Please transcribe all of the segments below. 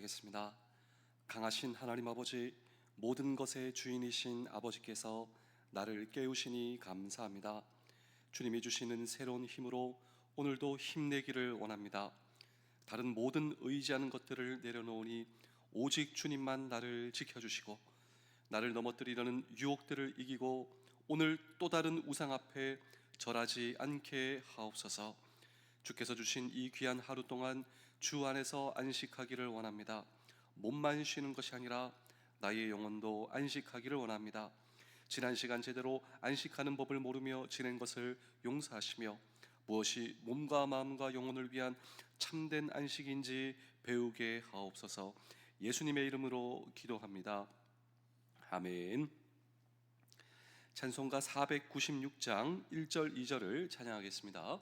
기도하겠습니다. 강하신 하나님 아버지, 모든 것의 주인이신 아버지께서 나를 깨우시니 감사합니다. 주님이 주시는 새로운 힘으로 오늘도 힘내기를 원합니다. 다른 모든 의지하는 것들을 내려놓으니 오직 주님만 나를 지켜주시고 나를 넘어뜨리려는 유혹들을 이기고 오늘 또 다른 우상 앞에 절하지 않게 하옵소서. 주께서 주신 이 귀한 하루 동안 주 안에서 안식하기를 원합니다. 몸만 쉬는 것이 아니라 나의 영혼도 안식하기를 원합니다. 지난 시간 제대로 안식하는 법을 모르며 지낸 것을 용서하시며 무엇이 몸과 마음과 영혼을 위한 참된 안식인지 배우게 하옵소서. 예수님의 이름으로 기도합니다. 아멘. 찬송가 496장 1절 2절을 찬양하겠습니다.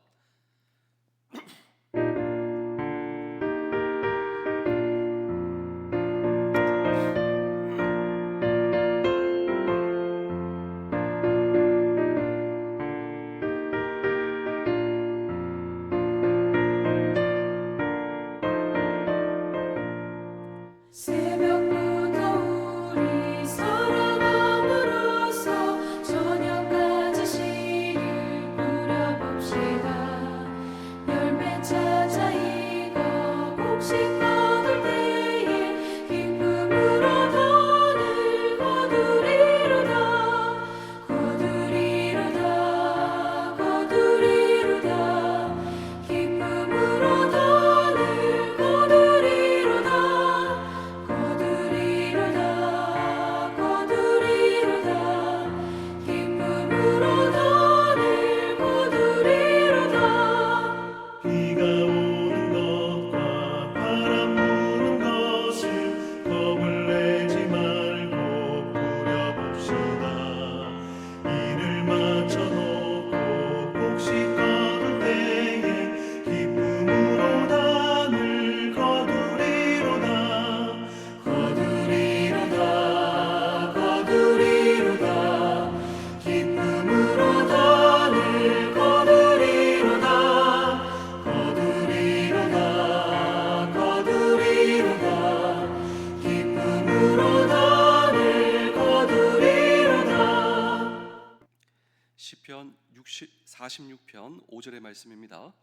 시편 46편 5절의 말씀입니다.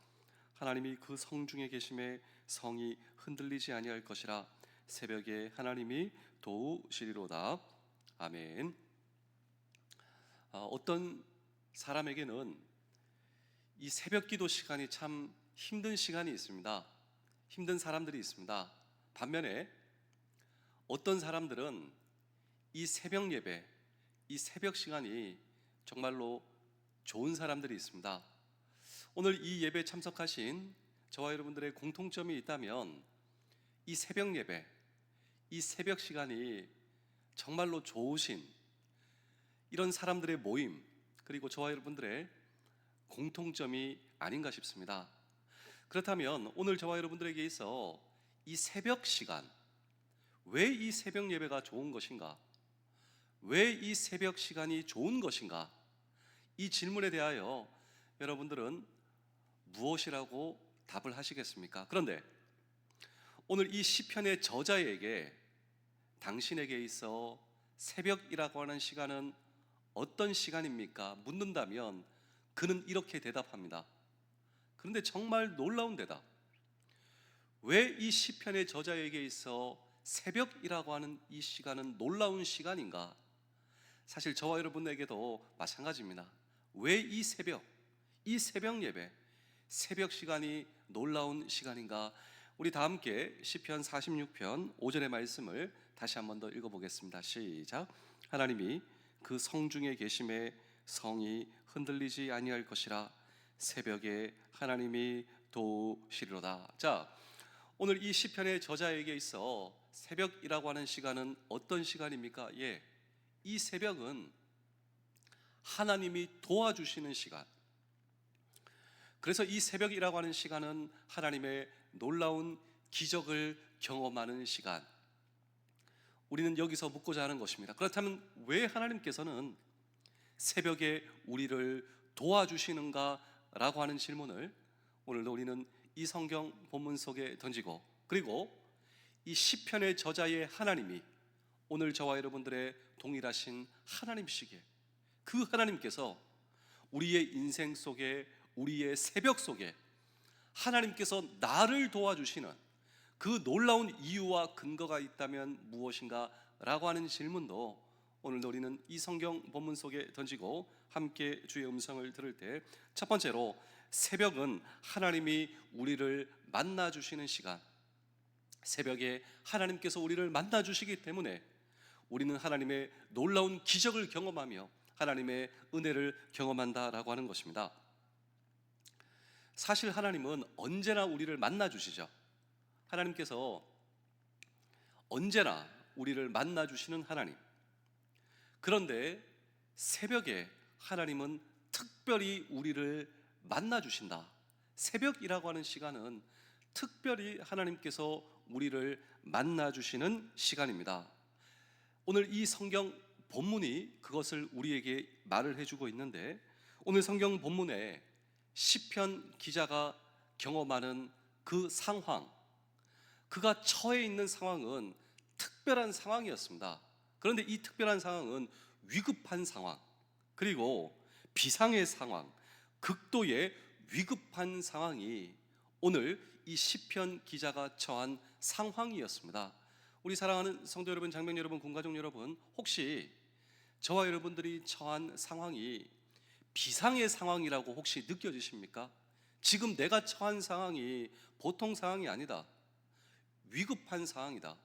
하나님이 그 성중에 계심에 성이 흔들리지 아니할 것이라. 새벽에 하나님이 도우시리로다. 아멘. 어떤 사람에게는 이 새벽기도 시간이 참 힘든 시간이 있습니다. 힘든 사람들이 있습니다. 반면에 어떤 사람들은 이 새벽 예배, 이 새벽 시간이 정말로 좋은 사람들이 있습니다. 오늘 이 예배에 참석하신 저와 여러분들의 공통점이 있다면 이 새벽 예배, 이 새벽 시간이 정말로 좋으신 이런 사람들의 모임, 그리고 저와 여러분들의 공통점이 아닌가 싶습니다. 그렇다면 오늘 저와 여러분들에게 있어 이 새벽 시간, 왜 이 새벽 예배가 좋은 것인가? 왜 이 새벽 시간이 좋은 것인가? 이 질문에 대하여 여러분들은 무엇이라고 답을 하시겠습니까? 그런데 오늘 이 시편의 저자에게 당신에게 있어 새벽이라고 하는 시간은 어떤 시간입니까? 묻는다면 그는 이렇게 대답합니다. 그런데 정말 놀라운 대답. 왜 이 시편의 저자에게 있어 새벽이라고 하는 이 시간은 놀라운 시간인가? 사실 저와 여러분에게도 마찬가지입니다. 왜 이 새벽 예배, 새벽 시간이 놀라운 시간인가? 우리 다 함께 시편 46편 5절의 말씀을 다시 한 번 더 읽어보겠습니다. 시작. 하나님이 그 성중에 계심에 성이 흔들리지 아니할 것이라. 새벽에 하나님이 도우시리로다. 자, 오늘 이 시편의 저자에게 있어 새벽이라고 하는 시간은 어떤 시간입니까? 이 새벽은 하나님이 도와주시는 시간. 그래서 이 새벽이라고 하는 시간은 하나님의 놀라운 기적을 경험하는 시간. 우리는 여기서 묻고자 하는 것입니다. 그렇다면 왜 하나님께서는 새벽에 우리를 도와주시는가? 라고 하는 질문을 오늘도 우리는 이 성경 본문 속에 던지고, 그리고 이 시편의 저자의 하나님이 오늘 저와 여러분들의 동일하신 하나님이시기에 그 하나님께서 우리의 인생 속에, 우리의 새벽 속에 하나님께서 나를 도와주시는 그 놀라운 이유와 근거가 있다면 무엇인가? 라고 하는 질문도 오늘 우리는 이 성경 본문 속에 던지고 함께 주의 음성을 들을 때, 첫 번째로 새벽은 하나님이 우리를 만나주시는 시간, 새벽에 하나님께서 우리를 만나주시기 때문에 우리는 하나님의 놀라운 기적을 경험하며 하나님의 은혜를 경험한다라고 하는 것입니다. 사실 하나님은 언제나 우리를 만나주시죠. 하나님께서 언제나 우리를 만나주시는 하나님. 그런데 새벽에 하나님은 특별히 우리를 만나주신다. 새벽이라고 하는 시간은 특별히 하나님께서 우리를 만나주시는 시간입니다. 오늘 이 성경 본문이 그것을 우리에게 말을 해주고 있는데, 오늘 성경 본문에 시편 기자가 경험하는 그 상황, 그가 처해 있는 상황은 특별한 상황이었습니다. 그런데 이 특별한 상황은 위급한 상황, 그리고 비상의 상황, 극도의 위급한 상황이 오늘 이 시편 기자가 처한 상황이었습니다. 우리 사랑하는 성도 여러분, 장명 여러분, 군가족 여러분, 혹시 저와 여러분들이 처한 상황이 비상의 상황이라고 혹시 느껴지십니까? 지금 내가 처한 상황이 보통 상황이 아니다, 위급한 상황이다,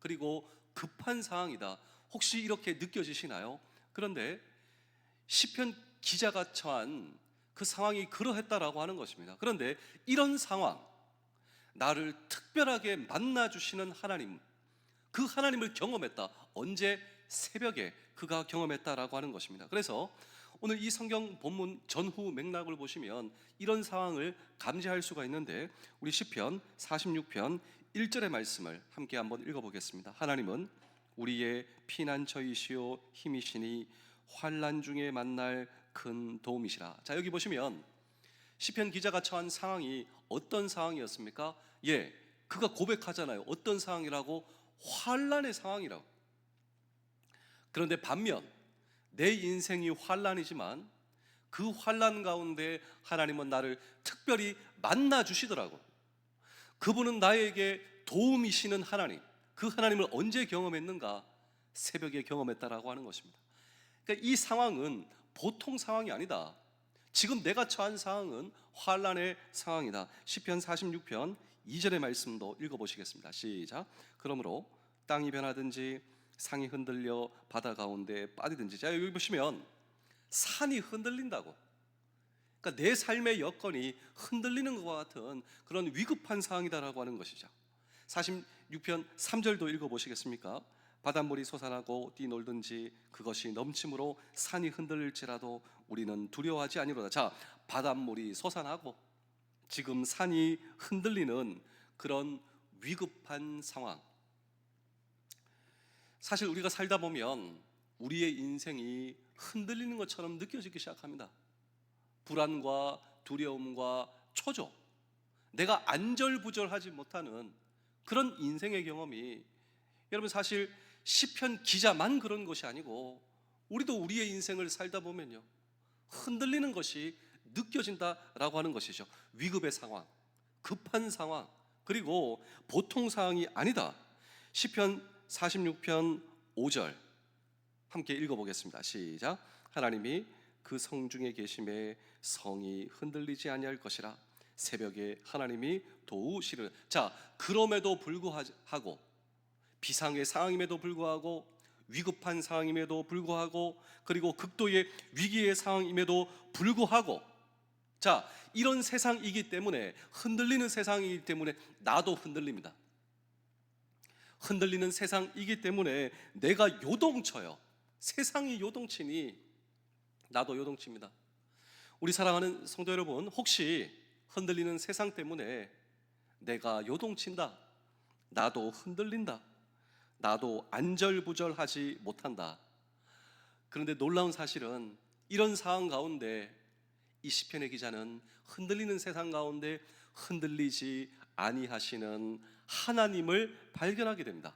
그리고 급한 상황이다, 혹시 이렇게 느껴지시나요? 그런데 시편 기자가 처한 그 상황이 그러했다라고 하는 것입니다. 그런데 이런 상황, 나를 특별하게 만나주시는 하나님, 그 하나님을 경험했다. 언제? 새벽에 그가 경험했다라고 하는 것입니다. 그래서 오늘 이 성경 본문 전후 맥락을 보시면 이런 상황을 감지할 수가 있는데, 우리 시편 46편 1절의 말씀을 함께 한번 읽어보겠습니다. 하나님은 우리의 피난처이시오 힘이시니 환난 중에 만날 큰 도움이시라. 자, 여기 보시면 시편 기자가 처한 상황이 어떤 상황이었습니까? 그가 고백하잖아요. 어떤 상황이라고? 환난의 상황이라고. 그런데 반면 내 인생이 환난이지만 그 환난 가운데 하나님은 나를 특별히 만나 주시더라고. 그분은 나에게 도움이시는 하나님, 그 하나님을 언제 경험했는가? 새벽에 경험했다라고 하는 것입니다. 그러니까 이 상황은 보통 상황이 아니다. 지금 내가 처한 상황은 환난의 상황이다. 시편 46편 2절의 말씀도 읽어보시겠습니다. 시작. 그러므로 땅이 변하든지 상이 흔들려 바다 가운데 빠지든지. 자, 여기 보시면 산이 흔들린다고. 그러니까 내 삶의 여건이 흔들리는 것과 같은 그런 위급한 상황이다라고 하는 것이죠. 46편 3절도 읽어보시겠습니까? 바닷물이 솟아나고 뛰놀든지 그것이 넘침으로 산이 흔들릴지라도 우리는 두려워하지 아니로다. 자, 바닷물이 솟아나고 지금 산이 흔들리는 그런 위급한 상황. 사실 우리가 살다 보면 우리의 인생이 흔들리는 것처럼 느껴지기 시작합니다. 불안과 두려움과 초조, 내가 안절부절하지 못하는 그런 인생의 경험이, 여러분 사실 시편 기자만 그런 것이 아니고 우리도 우리의 인생을 살다 보면요, 흔들리는 것이 느껴진다라고 하는 것이죠. 위급의 상황, 급한 상황, 그리고 보통 상황이 아니다. 시편 46편 5절 함께 읽어보겠습니다. 시작. 하나님이 그 성중에 계심에 성이 흔들리지 아니할 것이라. 새벽에 하나님이 도우시려. 자, 그럼에도 불구하고, 비상의 상황임에도 불구하고, 위급한 상황임에도 불구하고, 그리고 극도의 위기의 상황임에도 불구하고, 자, 이런 세상이기 때문에, 흔들리는 세상이기 때문에 나도 흔들립니다. 흔들리는 세상이기 때문에 내가 요동쳐요. 세상이 요동치니 나도 요동칩니다. 우리 사랑하는 성도 여러분, 혹시 흔들리는 세상 때문에 내가 요동친다, 나도 흔들린다, 나도 안절부절하지 못한다. 그런데 놀라운 사실은 이런 상황 가운데 이 시편의 기자는 흔들리는 세상 가운데 흔들리지 아니하시는 하나님을 발견하게 됩니다.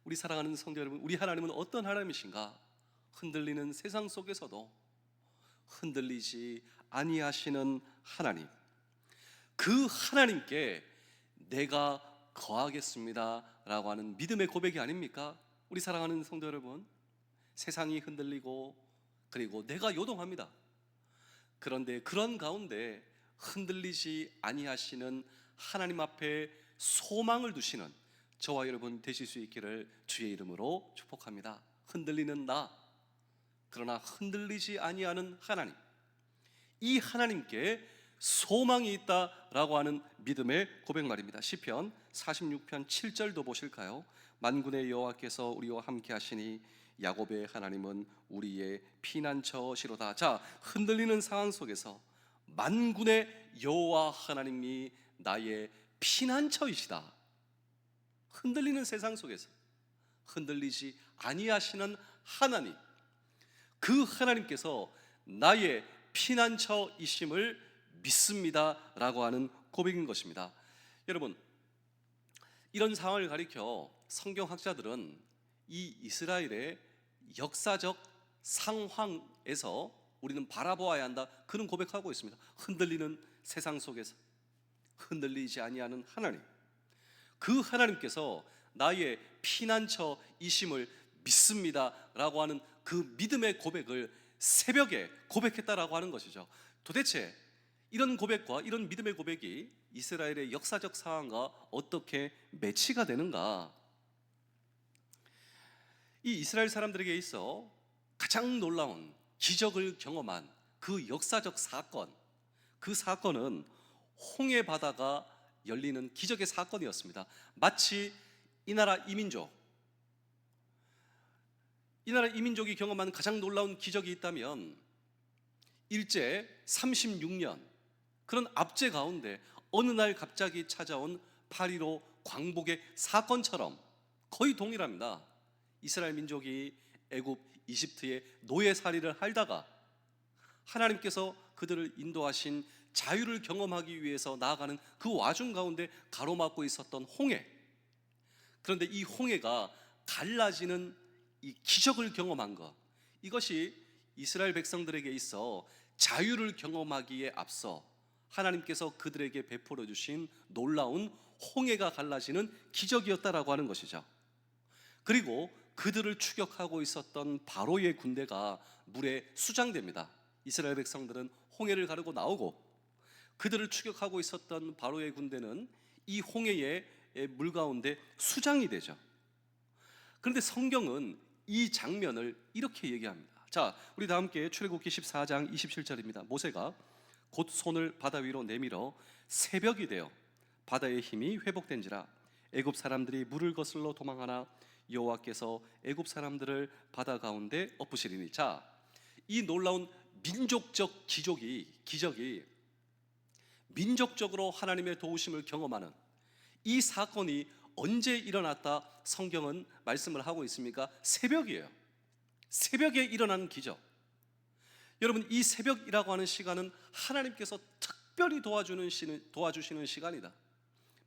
우리 사랑하는 성도 여러분, 우리 하나님은 어떤 하나님이신가? 흔들리는 세상 속에서도 흔들리지 아니하시는 하나님, 그 하나님께 내가 거하겠습니다 라고 하는 믿음의 고백이 아닙니까? 우리 사랑하는 성도 여러분, 세상이 흔들리고 그리고 내가 요동합니다. 그런데 그런 가운데 흔들리지 아니하시는 하나님 앞에 소망을 두시는 저와 여러분 되실 수 있기를 주의 이름으로 축복합니다. 흔들리는 나, 그러나 흔들리지 아니하는 하나님, 이 하나님께 소망이 있다라고 하는 믿음의 고백 말입니다. 시편 46편 7절도 보실까요? 만군의 여호와께서 우리와 함께 하시니 야곱의 하나님은 우리의 피난처시로다. 자, 흔들리는 상황 속에서 만군의 여호와 하나님이 나의 피난처이시다. 흔들리는 세상 속에서 흔들리지 아니하시는 하나님, 그 하나님께서 나의 피난처이심을 믿습니다 라고 하는 고백인 것입니다. 여러분, 이런 상황을 가리켜 성경학자들은 이 이스라엘의 역사적 상황에서 우리는 바라보아야 한다, 그런 고백하고 있습니다. 흔들리는 세상 속에서 흔들리지 아니하는 하나님, 그 하나님께서 나의 피난처이심을 믿습니다 라고 하는 그 믿음의 고백을 새벽에 고백했다라고 하는 것이죠. 도대체 이런 고백과 이런 믿음의 고백이 이스라엘의 역사적 상황과 어떻게 매치가 되는가? 이 이스라엘 사람들에게 있어 가장 놀라운 기적을 경험한 그 역사적 사건, 그 사건은 홍해 바다가 열리는 기적의 사건이었습니다. 마치 이 나라 이민족이 경험한 가장 놀라운 기적이 있다면 일제 36년 그런 압제 가운데 어느 날 갑자기 찾아온 8.15 광복의 사건처럼 거의 동일합니다. 이스라엘 민족이 애굽, 이집트의 노예살이를 하다가 하나님께서 그들을 인도하신 자유를 경험하기 위해서 나아가는 그 와중 가운데 가로막고 있었던 홍해, 그런데 이 홍해가 갈라지는 이 기적을 경험한 것, 이것이 이스라엘 백성들에게 있어 자유를 경험하기에 앞서 하나님께서 그들에게 베풀어 주신 놀라운 홍해가 갈라지는 기적이었다라고 하는 것이죠. 그리고 그들을 추격하고 있었던 바로의 군대가 물에 수장됩니다. 이스라엘 백성들은 홍해를 가르고 나오고 그들을 추격하고 있었던 바로의 군대는 이 홍해의 물 가운데 수장이 되죠. 그런데 성경은 이 장면을 이렇게 얘기합니다. 자, 우리 다 함께 출애굽기 14장 27절입니다. 모세가 곧 손을 바다 위로 내밀어 새벽이 되어 바다의 힘이 회복된지라 애굽 사람들이 물을 거슬러 도망하나 여호와께서 애굽 사람들을 바다 가운데 엎으시리니. 자, 이 놀라운 민족적 기적이 민족적으로 하나님의 도우심을 경험하는 이 사건이 언제 일어났다 성경은 말씀을 하고 있습니까? 새벽이에요. 새벽에 일어나는 기적. 여러분, 이 새벽이라고 하는 시간은 하나님께서 특별히 도와주시는 시간이다.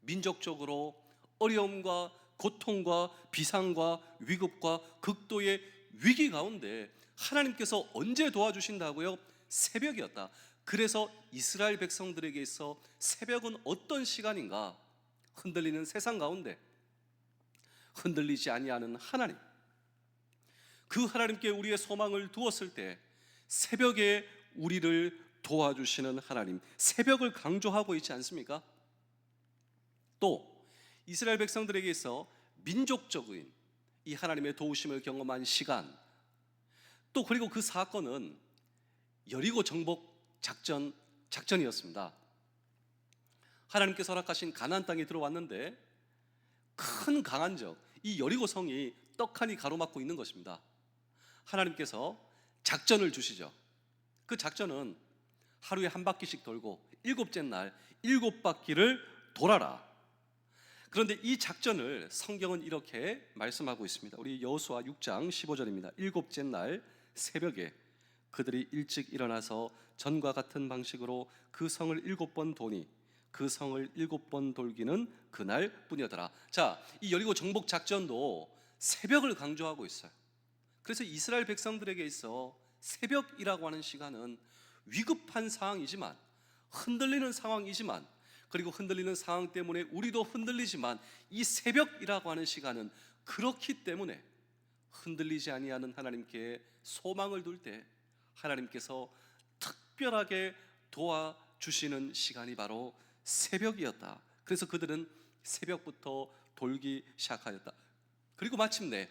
민족적으로 어려움과 고통과 비상과 위급과 극도의 위기 가운데 하나님께서 언제 도와주신다고요? 새벽이었다. 그래서 이스라엘 백성들에게 있어 새벽은 어떤 시간인가? 흔들리는 세상 가운데 흔들리지 아니하는 하나님, 그 하나님께 우리의 소망을 두었을 때 새벽에 우리를 도와주시는 하나님, 새벽을 강조하고 있지 않습니까? 또 이스라엘 백성들에게 있어 민족적인 이 하나님의 도우심을 경험한 시간, 또 그리고 그 사건은 여리고 정복 작전이었습니다. 하나님께서 허락하신 가나안 땅에 들어왔는데 큰 강한 적, 이 여리고 성이 떡하니 가로막고 있는 것입니다. 하나님께서 작전을 주시죠. 그 작전은 하루에 한 바퀴씩 돌고 일곱째 날 7바퀴를 돌아라. 그런데 이 작전을 성경은 이렇게 말씀하고 있습니다. 우리 여호수아 6장 15절입니다. 일곱째 날 새벽에 그들이 일찍 일어나서 전과 같은 방식으로 그 성을 7번 도니 그 성을 7번 돌기는 그날 뿐이었더라. 자, 이 여리고 정복 작전도 새벽을 강조하고 있어요. 그래서 이스라엘 백성들에게 있어 새벽이라고 하는 시간은 위급한 상황이지만, 흔들리는 상황이지만, 그리고 흔들리는 상황 때문에 우리도 흔들리지만, 이 새벽이라고 하는 시간은 그렇기 때문에 흔들리지 아니하는 하나님께 소망을 둘 때 하나님께서 특별하게 도와주시는 시간이 바로 새벽이었다. 그래서 그들은 새벽부터 돌기 시작하였다. 그리고 마침내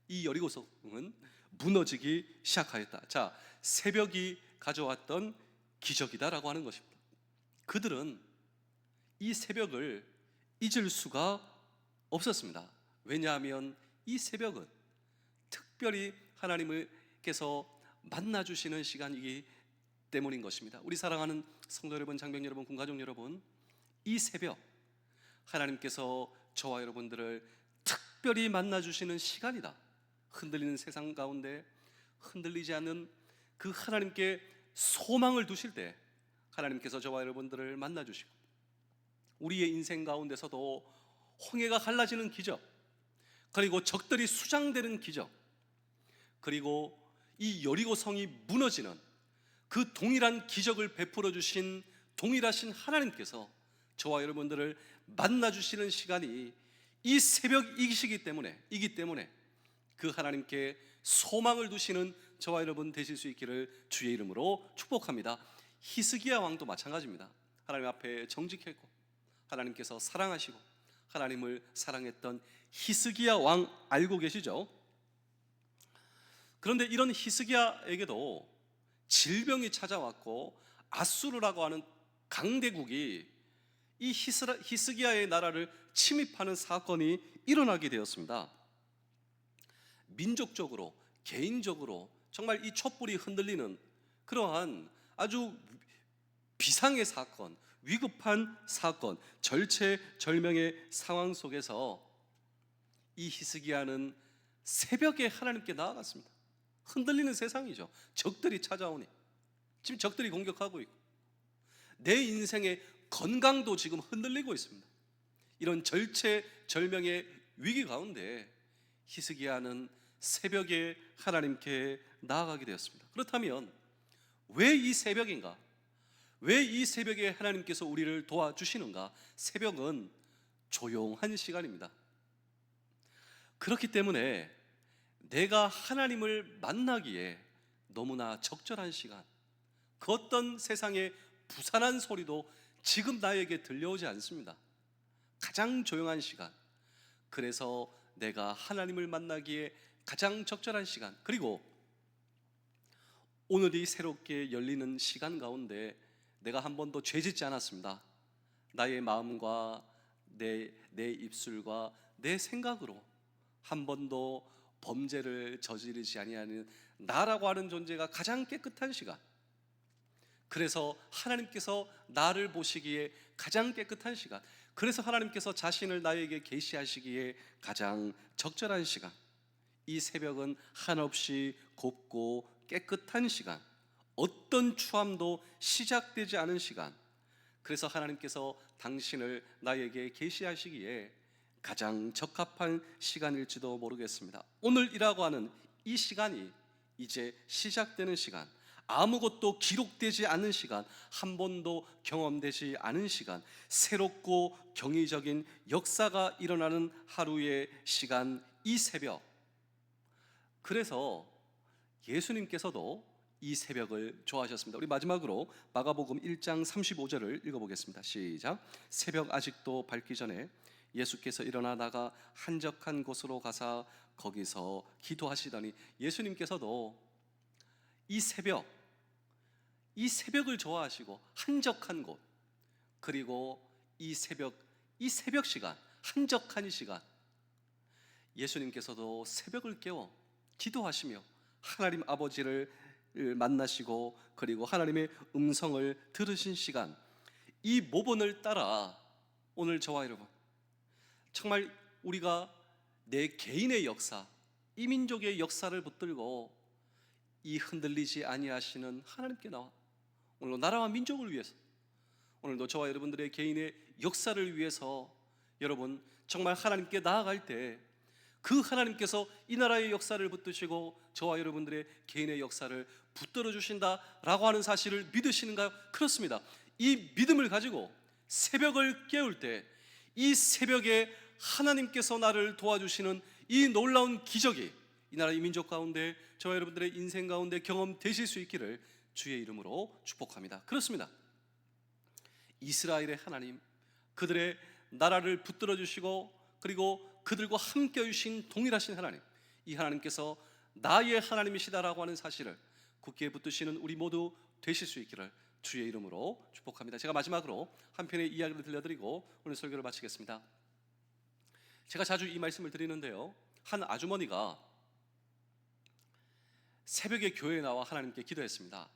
이 여리고성은 무너지기 시작하였다. 자, 새벽이 가져왔던 기적이다라고 하는 것입니다. 그들은 이 새벽을 잊을 수가 없었습니다. 왜냐하면 이 새벽은 특별히 하나님께서 만나주시는 시간이기 때문인 것입니다. 우리 사랑하는 성도 여러분, 장병 여러분, 군가족 여러분, 이 새벽 하나님께서 저와 여러분들을 특별히 만나주시는 시간이다. 흔들리는 세상 가운데 흔들리지 않는 그 하나님께 소망을 두실 때 하나님께서 저와 여러분들을 만나주시고, 우리의 인생 가운데서도 홍해가 갈라지는 기적, 그리고 적들이 수장되는 기적, 그리고 이 여리고 성이 무너지는 그 동일한 기적을 베풀어 주신 동일하신 하나님께서 저와 여러분들을 만나주시는 시간이 이 새벽이기 때문에 그 하나님께 소망을 두시는 저와 여러분 되실 수 있기를 주의 이름으로 축복합니다. 히스기야 왕도 마찬가지입니다. 하나님 앞에 정직했고 하나님께서 사랑하시고 하나님을 사랑했던 히스기야 왕 알고 계시죠? 그런데 이런 히스기야에게도 질병이 찾아왔고 아수르라고 하는 강대국이 이 히스기야의 나라를 침입하는 사건이 일어나게 되었습니다. 민족적으로, 개인적으로 정말 이 촛불이 흔들리는 그러한 아주 비상의 사건, 위급한 사건, 절체절명의 상황 속에서 이 히스기야는 새벽에 하나님께 나아갔습니다. 흔들리는 세상이죠. 적들이 찾아오니, 지금 적들이 공격하고 있고 내 인생의 건강도 지금 흔들리고 있습니다. 이런 절체절명의 위기 가운데 히스기야는 새벽에 하나님께 나아가게 되었습니다. 그렇다면 왜 이 새벽인가? 왜 이 새벽에 하나님께서 우리를 도와주시는가? 새벽은 조용한 시간입니다. 그렇기 때문에 내가 하나님을 만나기에 너무나 적절한 시간, 그 어떤 세상의 부산한 소리도 지금 나에게 들려오지 않습니다. 가장 조용한 시간, 그래서 내가 하나님을 만나기에 가장 적절한 시간, 그리고 오늘이 새롭게 열리는 시간 가운데 내가 한 번도 죄짓지 않았습니다. 나의 마음과 내 입술과 내 생각으로 한 번도 범죄를 저지르지 아니하는 나라고 하는 존재가 가장 깨끗한 시간, 그래서 하나님께서 나를 보시기에 가장 깨끗한 시간, 그래서 하나님께서 자신을 나에게 계시하시기에 가장 적절한 시간, 이 새벽은 한없이 곱고 깨끗한 시간, 어떤 추함도 시작되지 않은 시간, 그래서 하나님께서 당신을 나에게 계시하시기에 가장 적합한 시간일지도 모르겠습니다. 오늘이라고 하는 이 시간이 이제 시작되는 시간, 아무것도 기록되지 않은 시간, 한 번도 경험되지 않은 시간, 새롭고 경이적인 역사가 일어나는 하루의 시간, 이 새벽. 그래서 예수님께서도 이 새벽을 좋아하셨습니다. 우리 마지막으로 마가복음 1장 35절을 읽어보겠습니다. 시작. 새벽 아직도 밝기 전에 예수께서 일어나 나가 한적한 곳으로 가사 거기서 기도하시더니, 예수님께서도 이 새벽을 좋아하시고 한적한 곳, 그리고 이 새벽 시간, 한적한 시간, 예수님께서도 새벽을 깨워 기도하시며 하나님 아버지를 만나시고 그리고 하나님의 음성을 들으신 시간, 이 모본을 따라 오늘 저와 여러분 정말 우리가 내 개인의 역사, 이 민족의 역사를 붙들고 이 흔들리지 아니하시는 하나님께 나와 오늘 나라와 민족을 위해서, 오늘도 저와 여러분들의 개인의 역사를 위해서 여러분 정말 하나님께 나아갈 때 그 하나님께서 이 나라의 역사를 붙드시고 저와 여러분들의 개인의 역사를 붙들어 주신다라고 하는 사실을 믿으시는가요? 그렇습니다. 이 믿음을 가지고 새벽을 깨울 때 이 새벽에 하나님께서 나를 도와주시는 이 놀라운 기적이 이 나라의 민족 가운데 저와 여러분들의 인생 가운데 경험되실 수 있기를 주의 이름으로 축복합니다. 그렇습니다. 이스라엘의 하나님, 그들의 나라를 붙들어 주시고 그리고 그들과 함께 해주신 동일하신 하나님, 이 하나님께서 나의 하나님이시다라고 하는 사실을 굳게 붙드시는 우리 모두 되실 수 있기를 주의 이름으로 축복합니다. 제가 마지막으로 한 편의 이야기를 들려드리고 오늘 설교를 마치겠습니다. 제가 자주 이 말씀을 드리는데요, 한 아주머니가 새벽에 교회에 나와 하나님께 기도했습니다.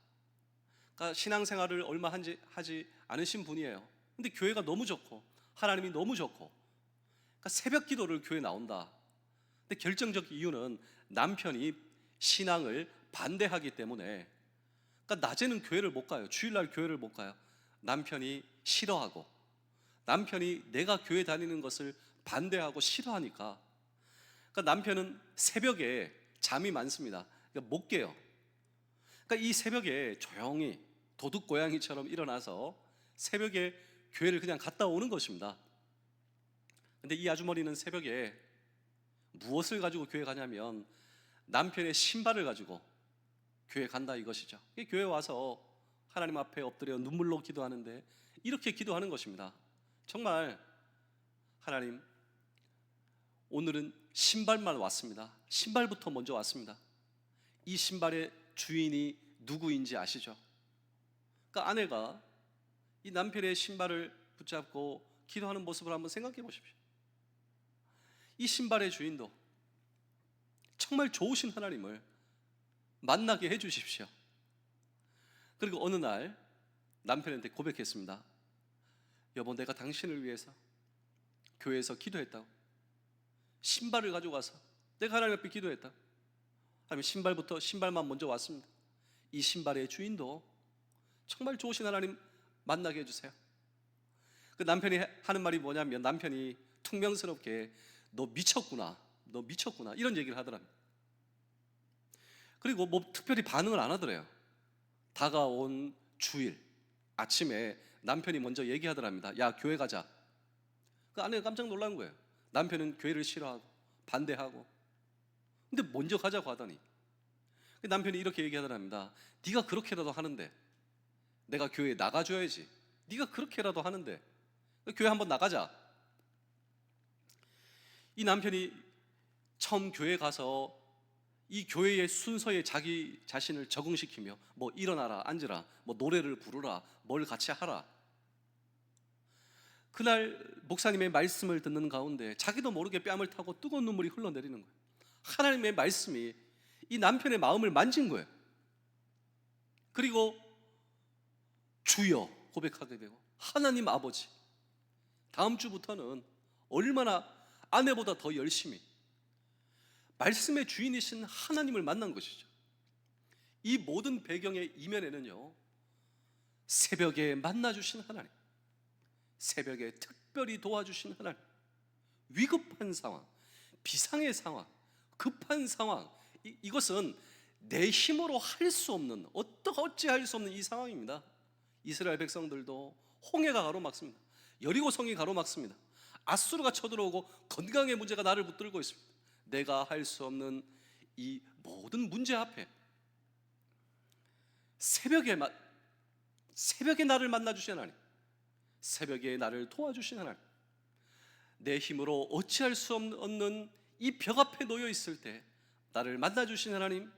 그러니까 신앙생활을 얼마 하지 않으신 분이에요. 근데 교회가 너무 좋고 하나님이 너무 좋고 그러니까 새벽 기도를 교회에 나온다. 근데 결정적 이유는 남편이 신앙을 반대하기 때문에, 그러니까 낮에는 교회를 못 가요. 주일날 교회를 못 가요. 남편이 싫어하고, 남편이 내가 교회 다니는 것을 반대하고 싫어하니까, 그러니까 남편은 새벽에 잠이 많습니다. 그러니까 못 깨요. 그러니까 이 새벽에 조용히 도둑 고양이처럼 일어나서 새벽에 교회를 그냥 갔다 오는 것입니다. 근데 이 아주머니는 새벽에 무엇을 가지고 교회 가냐면 남편의 신발을 가지고 교회 간다 이것이죠. 교회 와서 하나님 앞에 엎드려 눈물로 기도하는데 이렇게 기도하는 것입니다. 정말 하나님, 오늘은 신발만 왔습니다. 신발부터 먼저 왔습니다. 이 신발의 주인이 누구인지 아시죠? 그러니까 아내가 이 남편의 신발을 붙잡고 기도하는 모습을 한번 생각해 보십시오. 이 신발의 주인도 정말 좋으신 하나님을 만나게 해 주십시오. 그리고 어느 날 남편한테 고백했습니다. 여보, 내가 당신을 위해서 교회에서 기도했다고. 신발을 가지고 와서 내가 하나님 앞에 기도했다. 하나님, 신발만 먼저 왔습니다. 이 신발의 주인도 정말 좋으신 하나님 만나게 해주세요. 그 남편이 하는 말이 뭐냐면, 남편이 퉁명스럽게 너 미쳤구나 이런 얘기를 하더랍니다. 그리고 뭐 특별히 반응을 안 하더래요. 다가온 주일 아침에 남편이 먼저 얘기하더랍니다. 야, 교회 가자. 그 아내가 깜짝 놀란 거예요. 남편은 교회를 싫어하고 반대하고, 근데 먼저 가자고 하더니 남편이 이렇게 얘기하더랍니다. 네가 그렇게라도 하는데 내가 교회에 나가줘야지. 네가 그렇게라도 하는데 교회 한번 나가자. 이 남편이 처음 교회 가서 이 교회의 순서에 자기 자신을 적응시키며 뭐 일어나라, 앉으라, 뭐 노래를 부르라, 뭘 같이 하라. 그날 목사님의 말씀을 듣는 가운데 자기도 모르게 뺨을 타고 뜨거운 눈물이 흘러내리는 거예요. 하나님의 말씀이 이 남편의 마음을 만진 거예요. 그리고 주여 고백하게 되고, 하나님 아버지, 다음 주부터는 얼마나 아내보다 더 열심히 말씀의 주인이신 하나님을 만난 것이죠. 이 모든 배경의 이면에는요, 새벽에 만나주신 하나님, 새벽에 특별히 도와주신 하나님, 위급한 상황, 비상의 상황, 급한 상황, 이것은 내 힘으로 할 수 없는, 어찌할 수 없는 이 상황입니다. 이스라엘 백성들도 홍해가 가로막습니다. 여리고성이 가로막습니다. 아수르가 쳐들어오고 건강의 문제가 나를 붙들고 있습니다. 내가 할 수 없는 이 모든 문제 앞에 새벽에 나를 만나주신 하나님, 새벽에 나를 도와주신 하나님, 내 힘으로 어찌할 수 없는 이 벽 앞에 놓여 있을 때 나를 만나주신 하나님,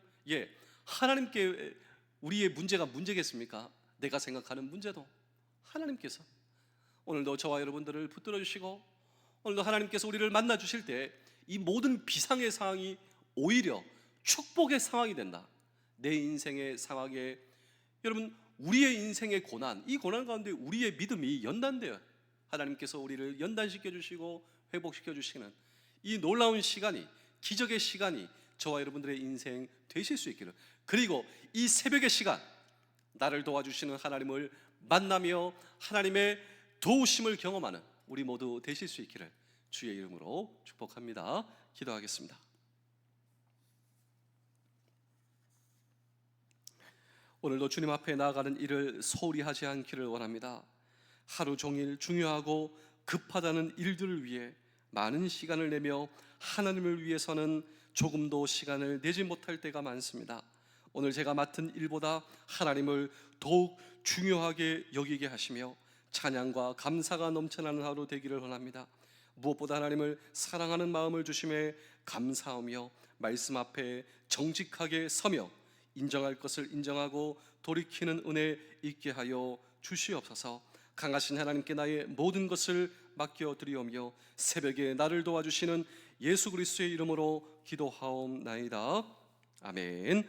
하나님께 우리의 문제가 문제겠습니까? 내가 생각하는 문제도 하나님께서 오늘도 저와 여러분들을 붙들어 주시고, 오늘도 하나님께서 우리를 만나 주실 때 이 모든 비상의 상황이 오히려 축복의 상황이 된다. 내 인생의 상황에, 여러분, 우리의 인생의 고난, 이 고난 가운데 우리의 믿음이 연단돼요. 하나님께서 우리를 연단시켜 주시고 회복시켜 주시는 이 놀라운 시간이, 기적의 시간이 저와 여러분들의 인생 되실 수 있기를, 그리고 이 새벽의 시간, 나를 도와주시는 하나님을 만나며 하나님의 도우심을 경험하는 우리 모두 되실 수 있기를 주의 이름으로 축복합니다. 기도하겠습니다. 오늘도 주님 앞에 나아가는 일을 소홀히 하지 않기를 원합니다. 하루 종일 중요하고 급하다는 일들을 위해 많은 시간을 내며 하나님을 위해서는 조금도 시간을 내지 못할 때가 많습니다. 오늘 제가 맡은 일보다 하나님을 더욱 중요하게 여기게 하시며 찬양과 감사가 넘쳐나는 하루 되기를 원합니다. 무엇보다 하나님을 사랑하는 마음을 주심에 감사하며 말씀 앞에 정직하게 서며 인정할 것을 인정하고 돌이키는 은혜 있게 하여 주시옵소서. 강하신 하나님께 나의 모든 것을 맡겨드리오며 새벽에 나를 도와주시는 예수 그리스도의 이름으로 기도하옵나이다. 아멘.